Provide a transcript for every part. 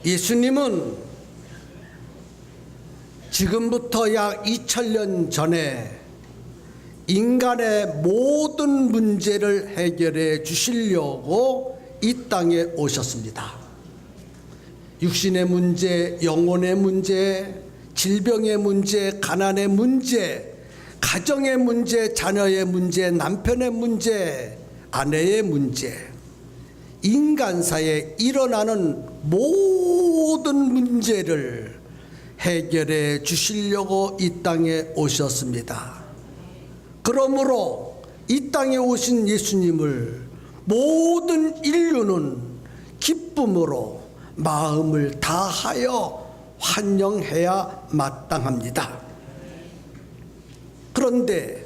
예수님은 지금부터 약 2000년 전에 인간의 모든 문제를 해결해 주시려고 이 땅에 오셨습니다. 육신의 문제, 영혼의 문제, 질병의 문제, 가난의 문제, 가정의 문제, 자녀의 문제, 남편의 문제, 아내의 문제, 인간사에 일어나는 모든 문제를 해결해 주시려고 이 땅에 오셨습니다. 그러므로 이 땅에 오신 예수님을 모든 인류는 기쁨으로 마음을 다하여 환영해야 마땅합니다. 그런데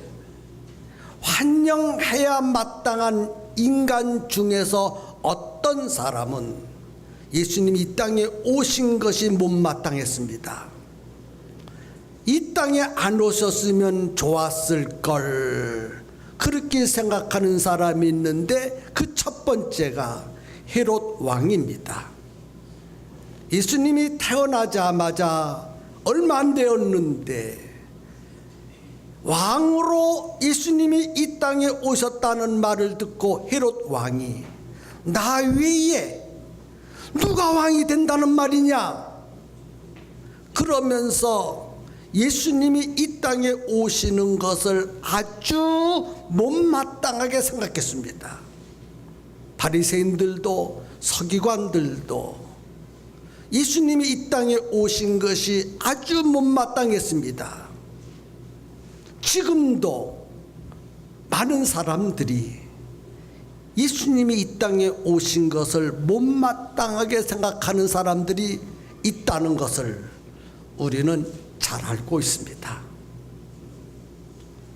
환영해야 마땅한 인간 중에서 어떤 사람은 예수님이 이 땅에 오신 것이 못마땅했습니다. 이 땅에 안 오셨으면 좋았을 걸, 그렇게 생각하는 사람이 있는데 그 첫 번째가 헤롯 왕입니다. 예수님이 태어나자마자 얼마 안 되었는데 왕으로 예수님이 이 땅에 오셨다는 말을 듣고 헤롯 왕이 나 외에 누가 왕이 된다는 말이냐 그러면서 예수님이 이 땅에 오시는 것을 아주 못마땅하게 생각했습니다. 바리새인들도 서기관들도 예수님이 이 땅에 오신 것이 아주 못마땅했습니다. 지금도 많은 사람들이 예수님이 이 땅에 오신 것을 못마땅하게 생각하는 사람들이 있다는 것을 우리는 잘 알고 있습니다.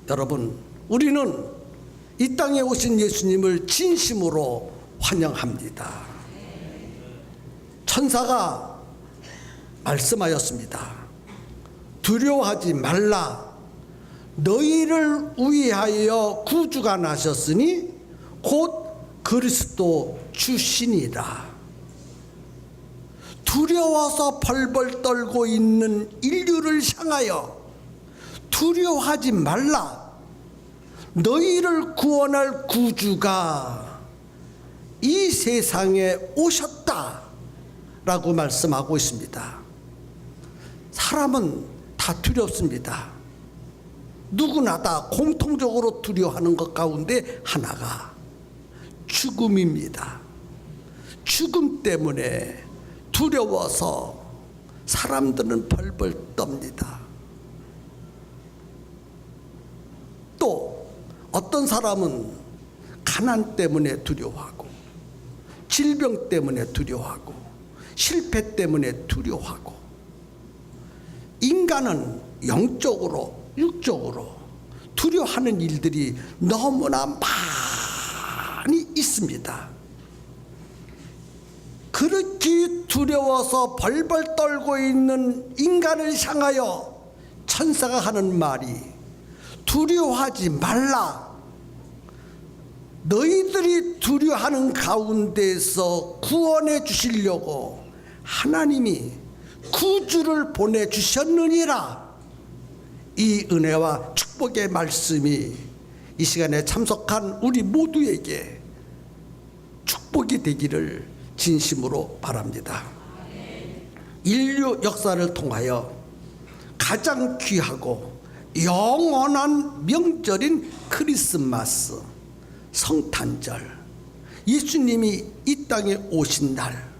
여러분, 우리는 이 땅에 오신 예수님을 진심으로 환영합니다. 천사가 말씀하였습니다. 두려워하지 말라. 너희를 위하여 구주가 나셨으니 곧 그리스도 주시니라. 두려워서 벌벌 떨고 있는 인류를 향하여 두려워하지 말라. 너희를 구원할 구주가 이 세상에 오셨다 라고 말씀하고 있습니다. 사람은 다 두렵습니다. 누구나 다 공통적으로 두려워하는 것 가운데 하나가 죽음입니다. 죽음 때문에 두려워서 사람들은 벌벌 떱니다. 또 어떤 사람은 가난 때문에 두려워하고, 질병 때문에 두려워하고, 실패 때문에 두려워하고, 인간은 영적으로 육적으로 두려워하는 일들이 너무나 많이 있습니다. 그렇게 두려워서 벌벌 떨고 있는 인간을 향하여 천사가 하는 말이 두려워하지 말라. 너희들이 두려워하는 가운데서 구원해 주시려고 하나님이 구주를 보내주셨느니라. 이 은혜와 축복의 말씀이 이 시간에 참석한 우리 모두에게 축복이 되기를 진심으로 바랍니다. 인류 역사를 통하여 가장 귀하고 영원한 명절인 크리스마스, 성탄절, 예수님이 이 땅에 오신 날,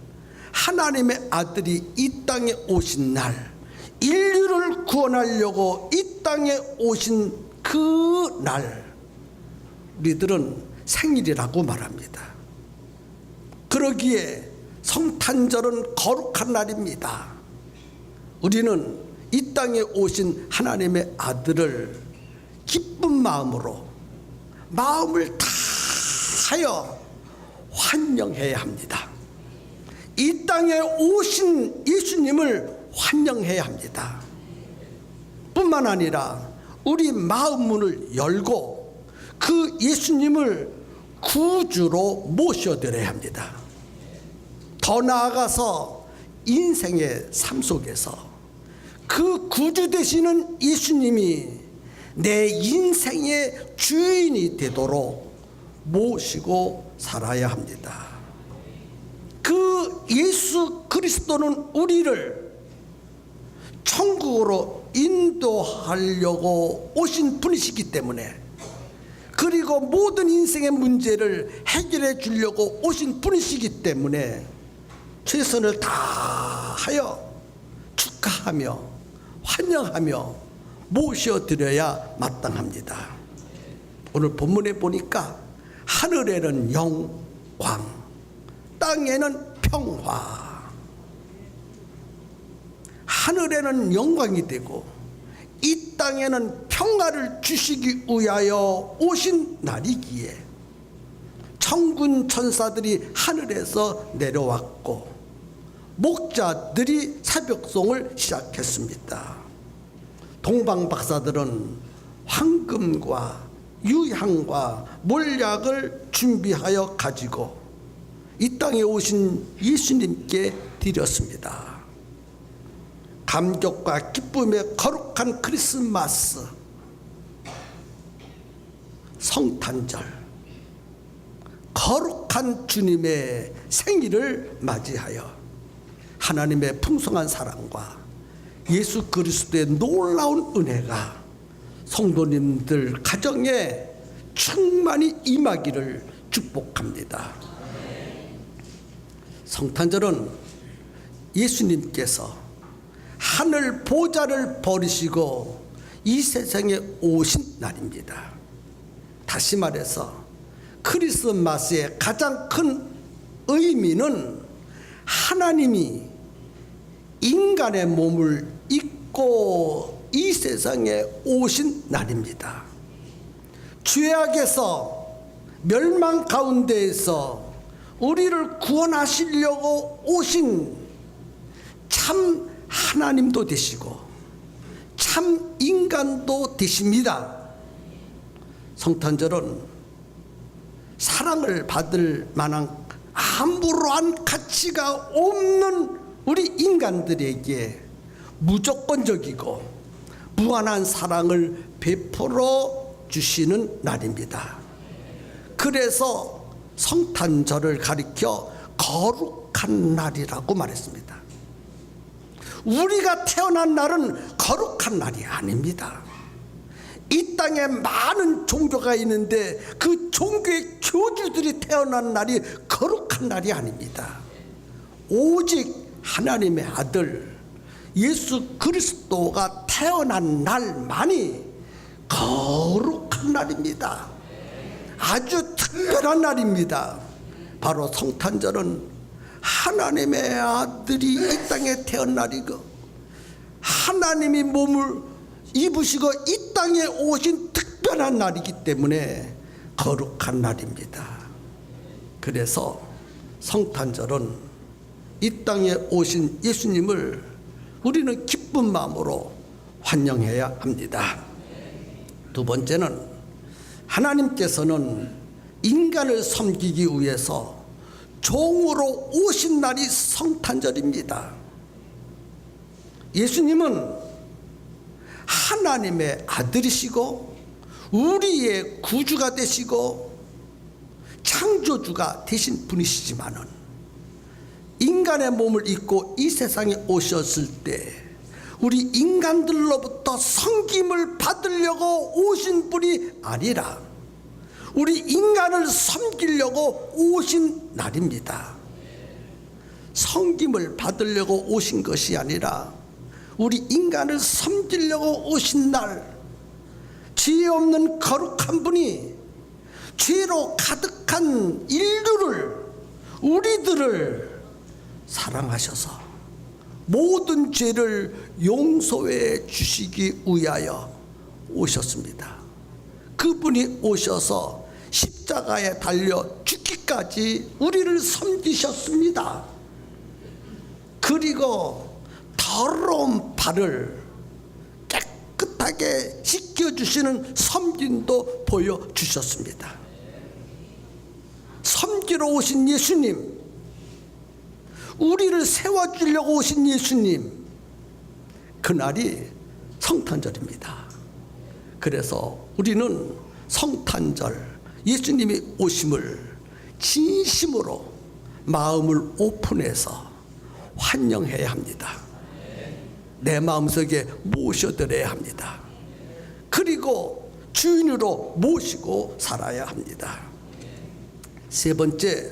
하나님의 아들이 이 땅에 오신 날, 인류를 구원하려고 이 땅에 오신 그 날, 우리들은 생일이라고 말합니다. 그러기에 성탄절은 거룩한 날입니다. 우리는 이 땅에 오신 하나님의 아들을 기쁜 마음으로 마음을 다하여 환영해야 합니다. 이 땅에 오신 예수님을 환영해야 합니다. 뿐만 아니라 우리 마음 문을 열고 그 예수님을 구주로 모셔드려야 합니다. 더 나아가서 인생의 삶 속에서 그 구주 되시는 예수님이 내 인생의 주인이 되도록 모시고 살아야 합니다. 그 예수 그리스도는 우리를 천국으로 인도하려고 오신 분이시기 때문에, 그리고 모든 인생의 문제를 해결해 주려고 오신 분이시기 때문에 최선을 다하여 축하하며 환영하며 모셔드려야 마땅합니다. 오늘 본문에 보니까 하늘에는 영광, 땅에는 평화. 하늘에는 영광이 되고 이 땅에는 평화를 주시기 위하여 오신 날이기에 천군 천사들이 하늘에서 내려왔고 목자들이 새벽송을 시작했습니다. 동방 박사들은 황금과 유향과 몰약을 준비하여 가지고 이 땅에 오신 예수님께 드렸습니다. 감격과 기쁨의 거룩한 크리스마스 성탄절, 거룩한 주님의 생일을 맞이하여 하나님의 풍성한 사랑과 예수 그리스도의 놀라운 은혜가 성도님들 가정에 충만히 임하기를 축복합니다. 성탄절은 예수님께서 하늘 보좌를 버리시고 이 세상에 오신 날입니다. 다시 말해서 크리스마스의 가장 큰 의미는 하나님이 인간의 몸을 입고 이 세상에 오신 날입니다. 죄악에서 멸망 가운데에서 우리를 구원하시려고 오신 참 하나님도 되시고 참 인간도 되십니다. 성탄절은 사랑을 받을 만한 아무런 가치가 없는 우리 인간들에게 무조건적이고 무한한 사랑을 베풀어 주시는 날입니다. 그래서 성탄절을 가리켜 거룩한 날이라고 말했습니다. 우리가 태어난 날은 거룩한 날이 아닙니다. 이 땅에 많은 종교가 있는데 그 종교의 교주들이 태어난 날이 거룩한 날이 아닙니다. 오직 하나님의 아들 예수 그리스도가 태어난 날만이 거룩한 날입니다. 아주 특별한 날입니다. 바로 성탄절은 하나님의 아들이 이 땅에 태어난 날이고 하나님이 몸을 입으시고 이 땅에 오신 특별한 날이기 때문에 거룩한 날입니다. 그래서 성탄절은 이 땅에 오신 예수님을 우리는 기쁜 마음으로 환영해야 합니다. 두 번째는 하나님께서는 인간을 섬기기 위해서 종으로 오신 날이 성탄절입니다. 예수님은 하나님의 아들이시고 우리의 구주가 되시고 창조주가 되신 분이시지만은 인간의 몸을 입고 이 세상에 오셨을 때 우리 인간들로부터 섬김을 받으려고 오신 분이 아니라 우리 인간을 섬기려고 오신 날입니다. 섬김을 받으려고 오신 것이 아니라 우리 인간을 섬기려고 오신 날, 죄 없는 거룩한 분이 죄로 가득한 인류를, 우리들을 사랑하셔서 모든 죄를 용서해 주시기 위하여 오셨습니다. 그분이 오셔서 십자가에 달려 죽기까지 우리를 섬기셨습니다. 그리고 더러운 발을 깨끗하게 씻겨주시는 섬김도 보여주셨습니다. 섬기러 오신 예수님, 우리를 세워주려고 오신 예수님, 그날이 성탄절입니다. 그래서 우리는 성탄절, 예수님이 오심을 진심으로 마음을 오픈해서 환영해야 합니다. 내 마음속에 모셔드려야 합니다. 그리고 주인으로 모시고 살아야 합니다. 세 번째,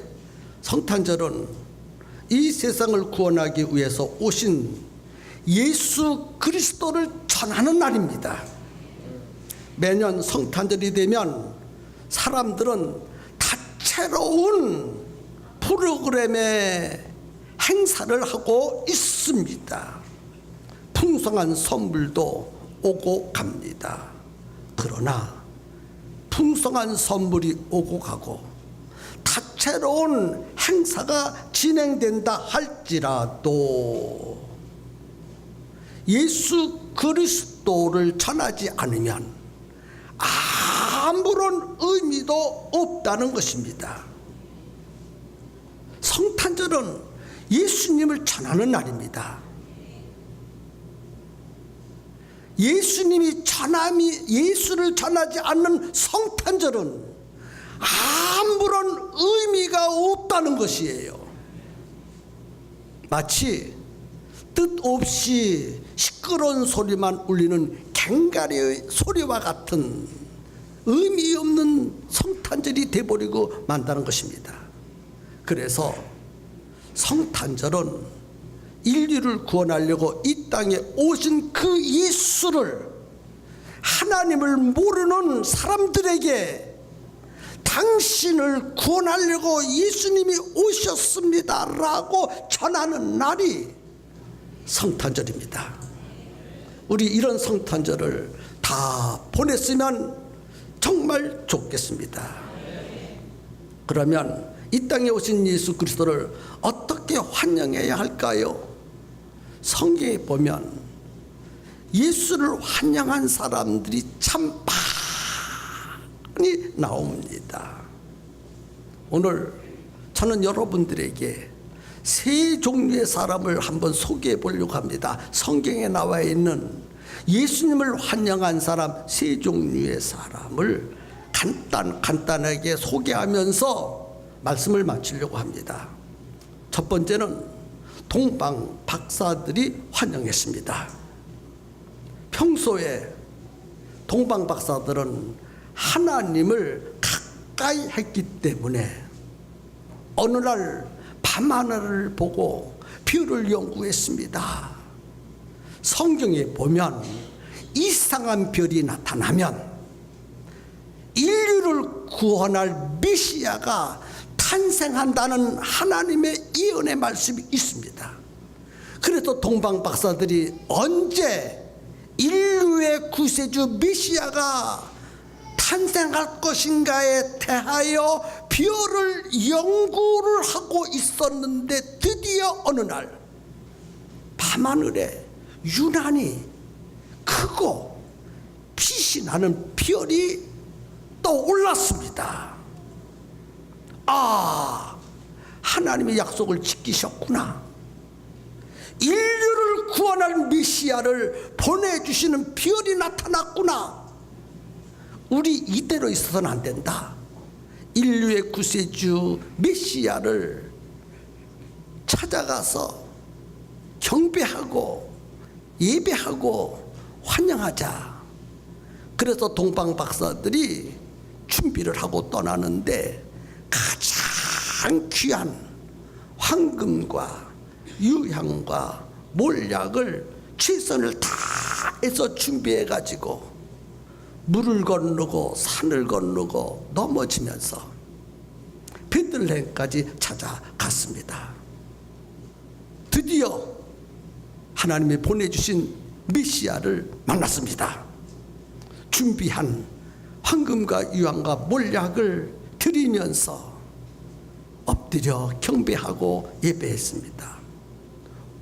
성탄절은 이 세상을 구원하기 위해서 오신 예수 그리스도를 전하는 날입니다. 매년 성탄절이 되면 사람들은 다채로운 프로그램의 행사를 하고 있습니다. 풍성한 선물도 오고 갑니다. 그러나 풍성한 선물이 오고 가고 다채로운 행사가 진행된다 할지라도 예수 그리스도를 전하지 않으면 아무런 의미도 없다는 것입니다. 성탄절은 예수님을 전하는 날입니다. 예수를 전하지 않는 성탄절은 아무런 의미가 없다는 것이에요. 마치 뜻없이 시끄러운 소리만 울리는 갱가리의 소리와 같은 의미 없는 성탄절이 되어버리고 만다는 것입니다. 그래서 성탄절은 인류를 구원하려고 이 땅에 오신 그 예수를 하나님을 모르는 사람들에게 당신을 구원하려고 예수님이 오셨습니다 라고 전하는 날이 성탄절입니다. 우리 이런 성탄절을 다 보냈으면 정말 좋겠습니다. 그러면 이 땅에 오신 예수 그리스도를 어떻게 환영해야 할까요? 성경에 보면 예수를 환영한 사람들이 참 많이 나옵니다. 오늘 저는 여러분들에게 세 종류의 사람을 한번 소개해 보려고 합니다. 성경에 나와 있는 예수님을 환영한 사람 세 종류의 사람을 간단하게 소개하면서 말씀을 마치려고 합니다. 첫 번째는 동방 박사들이 환영했습니다. 평소에 동방 박사들은 하나님을 가까이 했기 때문에 어느 날 밤하늘을 보고 별을 연구했습니다. 성경에 보면 이상한 별이 나타나면 인류를 구원할 메시아가 탄생한다는 하나님의 예언의 말씀이 있습니다. 그래서 동방 박사들이 언제 인류의 구세주 메시아가 탄생할 것인가에 대하여 별을 연구를 하고 있었는데 드디어 어느 날 밤하늘에 유난히 크고 빛이 나는 별이 떠올랐습니다. 아, 하나님의 약속을 지키셨구나. 인류를 구원할 메시아를 보내주시는 별이 나타났구나. 우리 이대로 있어서는 안 된다. 인류의 구세주 메시아를 찾아가서 경배하고 예배하고 환영하자. 그래서 동방 박사들이 준비를 하고 떠나는데 가장 귀한 황금과 유향과 몰약을 최선을 다해서 준비해 가지고 물을 건너고 산을 건너고 넘어지면서 베들레헴까지 찾아갔습니다. 드디어 하나님이 보내주신 메시아를 만났습니다. 준비한 황금과 유황과 몰약을 드리면서 엎드려 경배하고 예배했습니다.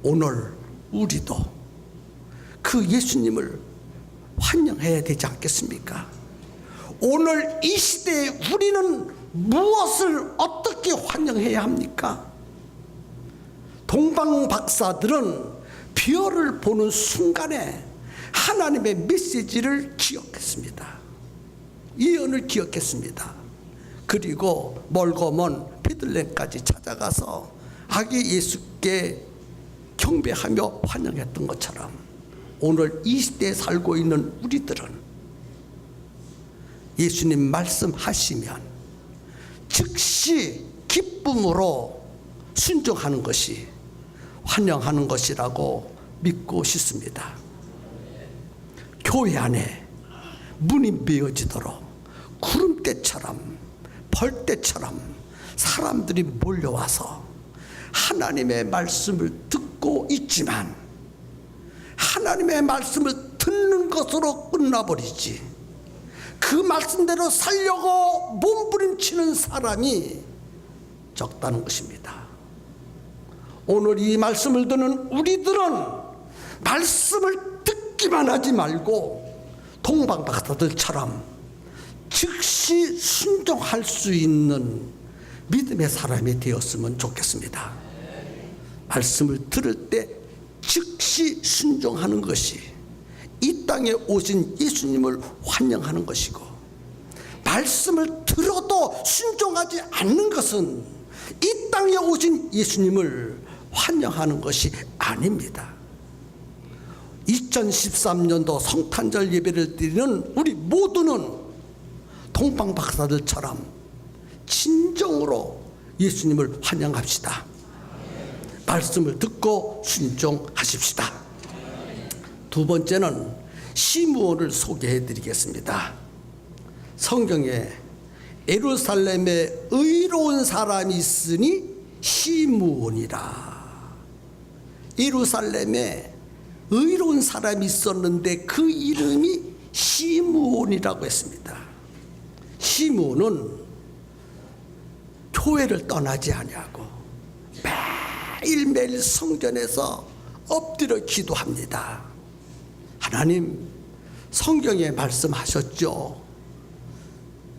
오늘 우리도 그 예수님을 환영해야 되지 않겠습니까? 오늘 이 시대에 우리는 무엇을 어떻게 환영해야 합니까? 동방 박사들은 별을 보는 순간에 하나님의 메시지를 기억했습니다. 예언을 기억했습니다. 그리고 멀고 먼 베들레헴까지 찾아가서 아기 예수께 경배하며 환영했던 것처럼 오늘 이 시대에 살고 있는 우리들은 예수님 말씀하시면 즉시 기쁨으로 순종하는 것이 환영하는 것이라고 믿고 싶습니다. 교회 안에 문이 메어지도록 구름대처럼 벌떼처럼 사람들이 몰려와서 하나님의 말씀을 듣고 있지만 하나님의 말씀을 듣는 것으로 끝나버리지 그 말씀대로 살려고 몸부림치는 사람이 적다는 것입니다. 오늘 이 말씀을 듣는 우리들은 말씀을 듣기만 하지 말고 동방박사들처럼 즉시 순종할 수 있는 믿음의 사람이 되었으면 좋겠습니다. 말씀을 들을 때 즉시 순종하는 것이 이 땅에 오신 예수님을 환영하는 것이고, 말씀을 들어도 순종하지 않는 것은 이 땅에 오신 예수님을 환영하는 것이 아닙니다. 2013년도 성탄절 예배를 드리는 우리 모두는 동방박사들처럼 진정으로 예수님을 환영합시다. 말씀을 듣고 순종하십시다. 두 번째는 시므온을 소개해 드리겠습니다. 성경에 예루살렘에 의로운 사람이 있으니 시므온이라. 예루살렘에 의로운 사람이 있었는데 그 이름이 시므온이라고 했습니다. 시므온은 교회를 떠나지 아니하고 매일매일 성전에서 엎드려 기도합니다. 하나님, 성경에 말씀하셨죠.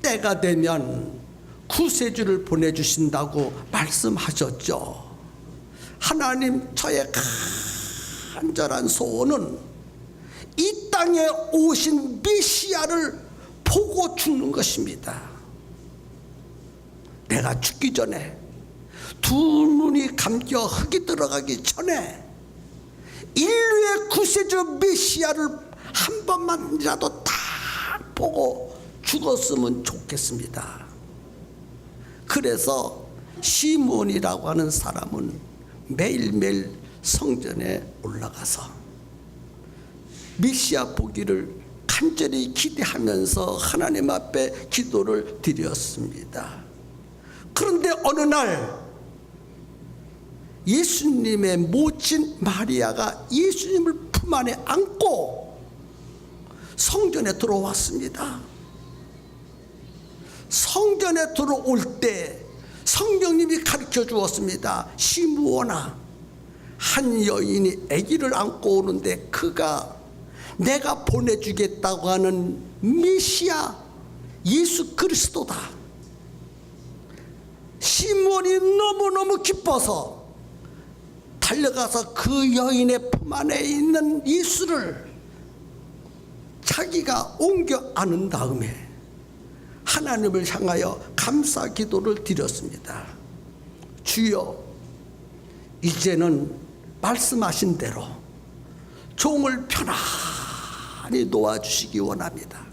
때가 되면 구세주를 보내주신다고 말씀하셨죠. 하나님, 저의 간절한 소원은 이 땅에 오신 메시아를 보고 죽는 것입니다. 내가 죽기 전에 두 눈이 감겨 흙이 들어가기 전에 인류의 구세주 메시아를 한 번만이라도 다 보고 죽었으면 좋겠습니다. 그래서 시므온이라고 하는 사람은 매일매일 성전에 올라가서 메시아 보기를 간절히 기대하면서 하나님 앞에 기도를 드렸습니다. 그런데 어느 날 예수님의 모친 마리아가 예수님을 품 안에 안고 성전에 들어왔습니다. 성전에 들어올 때 성령님이 가르쳐 주었습니다. 시므온아, 한 여인이 아기를 안고 오는데 그가 내가 보내주겠다고 하는 메시아 예수 그리스도다. 시므온이 너무너무 기뻐서 달려가서 그 여인의 품 안에 있는 예수를 자기가 옮겨 안은 다음에 하나님을 향하여 감사 기도를 드렸습니다. 주여, 이제는 말씀하신 대로 종을 편안히 놓아주시기 원합니다.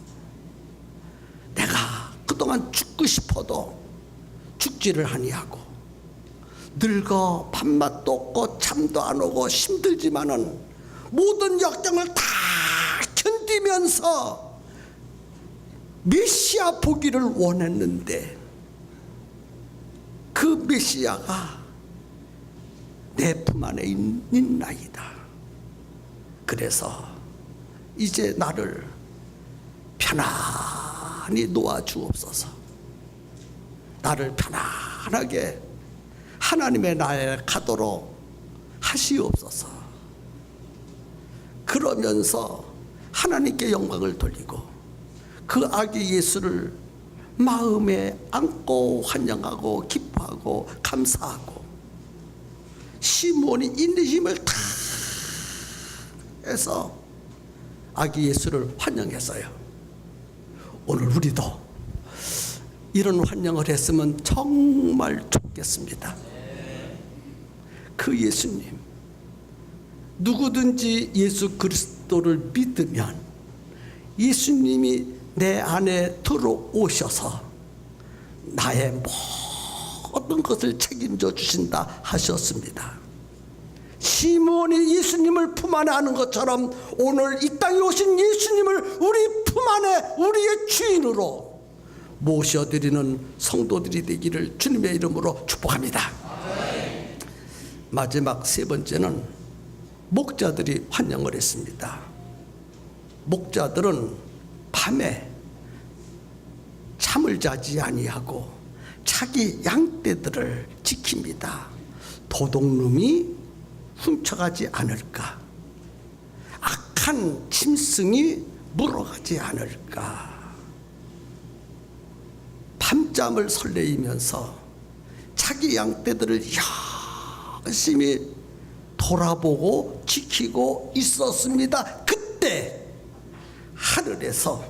내가 그동안 죽고 싶어도 죽지를 아니하고 늙어 밥맛도 없고 잠도 안 오고 힘들지만은 모든 역경을 다 견디면서 메시아 보기를 원했는데 그 메시아가 내 품 안에 있나이다. 그래서 이제 나를 편안히 놓아주옵소서. 나를 편안하게 하나님의 나라에 가도록 하시옵소서. 그러면서 하나님께 영광을 돌리고 그 아기 예수를 마음에 안고 환영하고 기뻐하고 감사하고 시몬이 있는 힘을 다 해서 아기 예수를 환영했어요. 오늘 우리도 이런 환영을 했으면 정말 좋겠습니다. 그 예수님, 누구든지 예수 그리스도를 믿으면 예수님이 내 안에 들어오셔서 나의 모든 것을 책임져 주신다 하셨습니다. 시몬이 예수님을 품 안에 아는 것처럼 오늘 이 땅에 오신 예수님을 우리 품 안에 우리의 주인으로 모셔드리는 성도들이 되기를 주님의 이름으로 축복합니다. 마지막 세 번째는 목자들이 환영을 했습니다. 목자들은 밤에 잠을 자지 아니하고 자기 양떼들을 지킵니다. 도둑놈이 훔쳐가지 않을까, 악한 짐승이 물어가지 않을까, 밤잠을 설레이면서 자기 양떼들을 열심히 돌아보고 지키고 있었습니다. 그때 하늘에서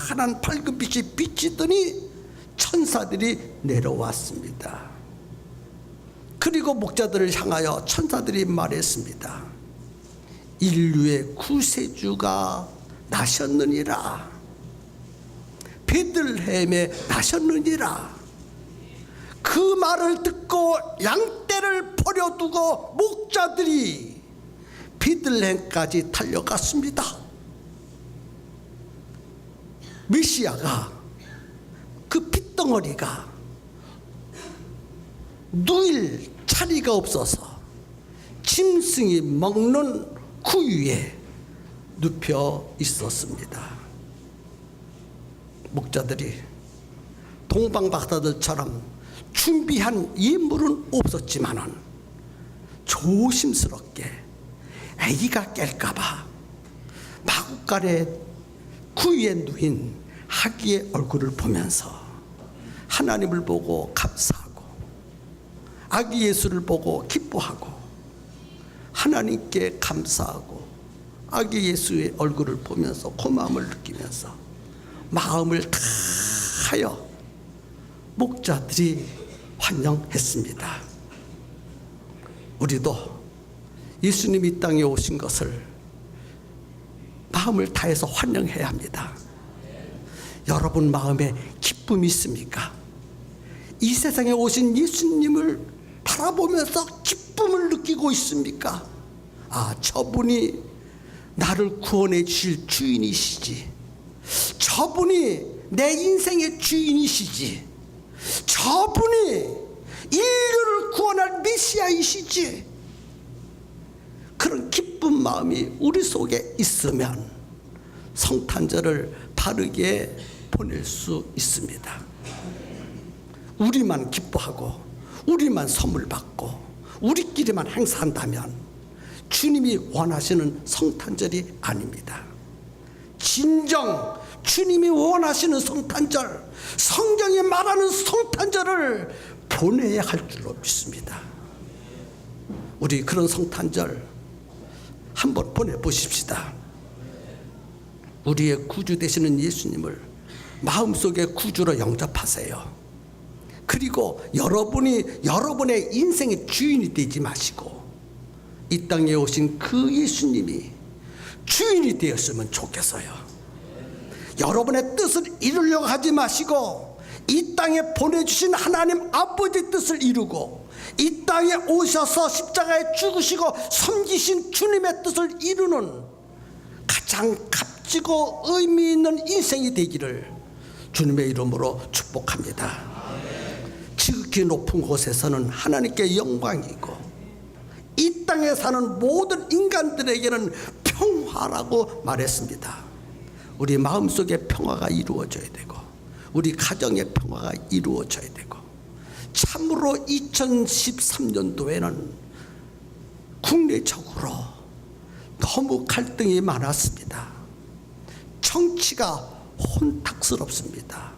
환한 밝은빛이 비치더니 천사들이 내려왔습니다. 그리고 목자들을 향하여 천사들이 말했습니다. 인류의 구세주가 나셨느니라. 베들레헴에 나셨느니라. 그 말을 듣고 양떼를 버려두고 목자들이 베들레헴까지 달려갔습니다. 메시아가, 그 핏덩어리가 누일 자리가 없어서 짐승이 먹는 구유에 눕혀 있었습니다. 목자들이 동방박사들처럼 준비한 예물은 없었지만은 조심스럽게 아기가 깰까봐 마구간에 구유에 누인 아기의 얼굴을 보면서 하나님을 보고 감사하고 아기 예수를 보고 기뻐하고 하나님께 감사하고 아기 예수의 얼굴을 보면서 고마움을 느끼면서 마음을 다하여 목자들이 환영했습니다. 우리도 예수님이 이 땅에 오신 것을 마음을 다해서 환영해야 합니다. 여러분 마음에 기쁨이 있습니까? 이 세상에 오신 예수님을 바라보면서 기쁨을 느끼고 있습니까? 아, 저분이 나를 구원해 주실 주인이시지, 저분이 내 인생의 주인이시지, 저분이 인류를 구원할 메시아이시지, 그런 기쁜 마음이 우리 속에 있으면 성탄절을 바르게 보낼 수 있습니다. 우리만 기뻐하고 우리만 선물 받고 우리끼리만 행사한다면 주님이 원하시는 성탄절이 아닙니다. 진정 주님이 원하시는 성탄절, 성경이 말하는 성탄절을 보내야 할 줄로 믿습니다. 우리 그런 성탄절 한번 보내보십시다. 우리의 구주 되시는 예수님을 마음속에 구주로 영접하세요. 그리고 여러분이 여러분의 인생의 주인이 되지 마시고 이 땅에 오신 그 예수님이 주인이 되었으면 좋겠어요. 여러분의 뜻을 이루려고 하지 마시고 이 땅에 보내주신 하나님 아버지의 뜻을 이루고 이 땅에 오셔서 십자가에 죽으시고 섬기신 주님의 뜻을 이루는 가장 값지고 의미 있는 인생이 되기를 주님의 이름으로 축복합니다. 지극히 높은 곳에서는 하나님께 영광이고 이 땅에 사는 모든 인간들에게는 평화라고 말했습니다. 우리 마음속에 평화가 이루어져야 되고 우리 가정의 평화가 이루어져야 되고, 참으로 2013년도에는 국내적으로 너무 갈등이 많았습니다. 정치가 혼탁스럽습니다.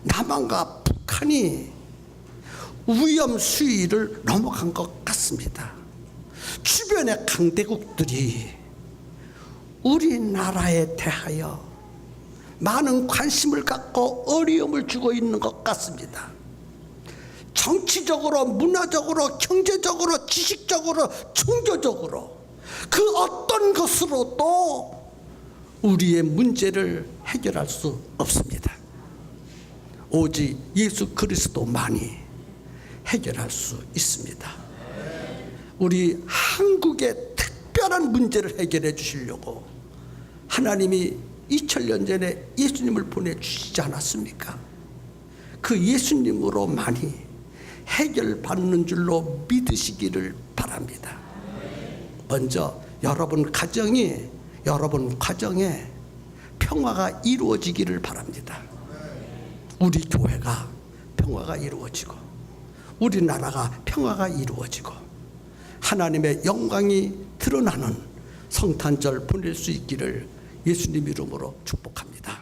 남한과 북한이 위험 수위를 넘어간 것 같습니다. 주변의 강대국들이 우리나라에 대하여 많은 관심을 갖고 어려움을 주고 있는 것 같습니다. 정치적으로, 문화적으로, 경제적으로, 지식적으로, 종교적으로 그 어떤 것으로도 우리의 문제를 해결할 수 없습니다. 오직 예수 그리스도만이 해결할 수 있습니다. 우리 한국의 특별한 문제를 해결해 주시려고 하나님이 2000년 전에 예수님을 보내주시지 않았습니까? 그 예수님으로만이 해결받는 줄로 믿으시기를 바랍니다. 먼저 여러분 가정에 평화가 이루어지기를 바랍니다. 우리 교회가 평화가 이루어지고 우리나라가 평화가 이루어지고 하나님의 영광이 드러나는 성탄절 보낼 수 있기를 예수님 이름으로 축복합니다.